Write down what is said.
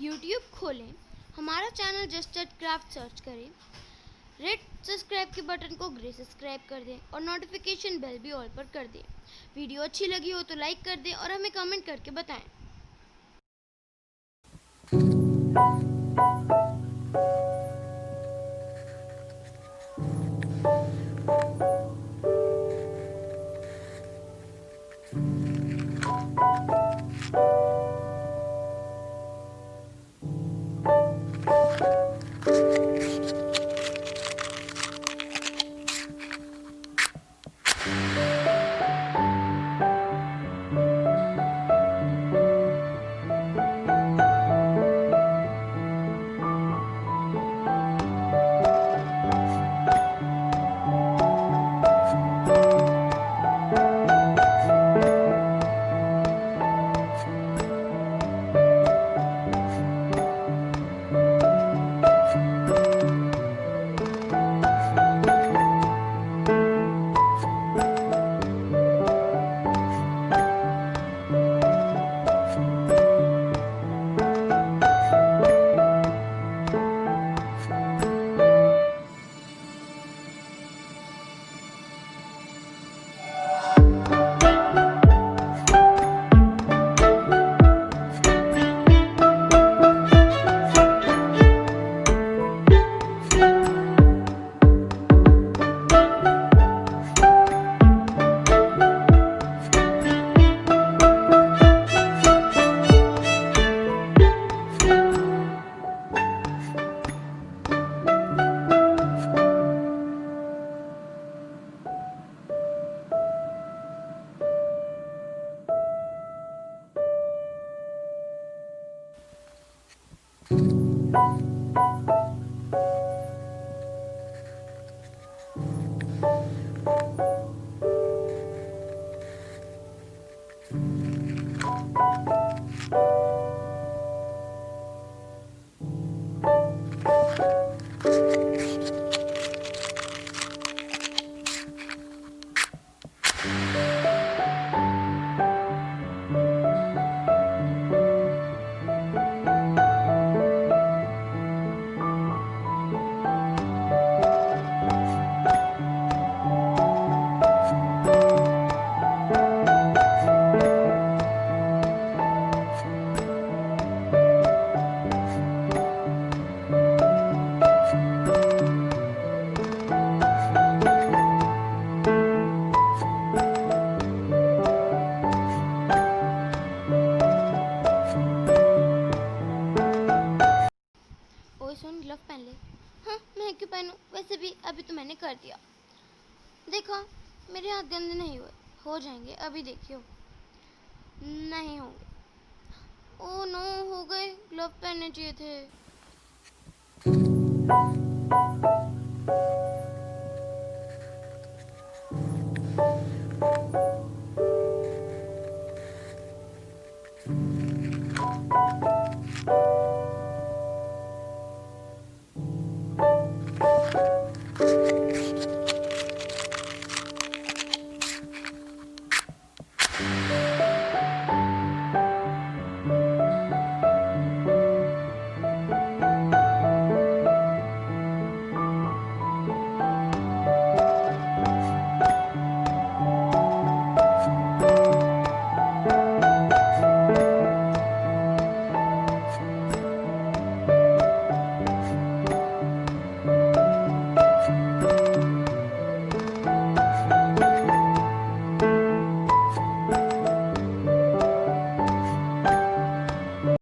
YouTube खोलें, हमारा channel just craft search करें, रेड सब्सक्राइब के बटन को ग्रे सब्सक्राइब कर दें और नोटिफिकेशन बेल भी ऑल पर कर दें। वीडियो अच्छी लगी हो तो लाइक कर दें और हमें कमेंट करके बताएं। ओए सुन, ग्लव पहन ले। हाँ, मैं क्यों पहनूं? वैसे भी अभी तो मैंने कर दिया। देखो, मेरे हाथ गंदे नहीं हुए। हो जाएंगे, अभी देखियो। नहीं होंगे। ओह नो, हो गए। ग्लव पहनने चाहिए थे।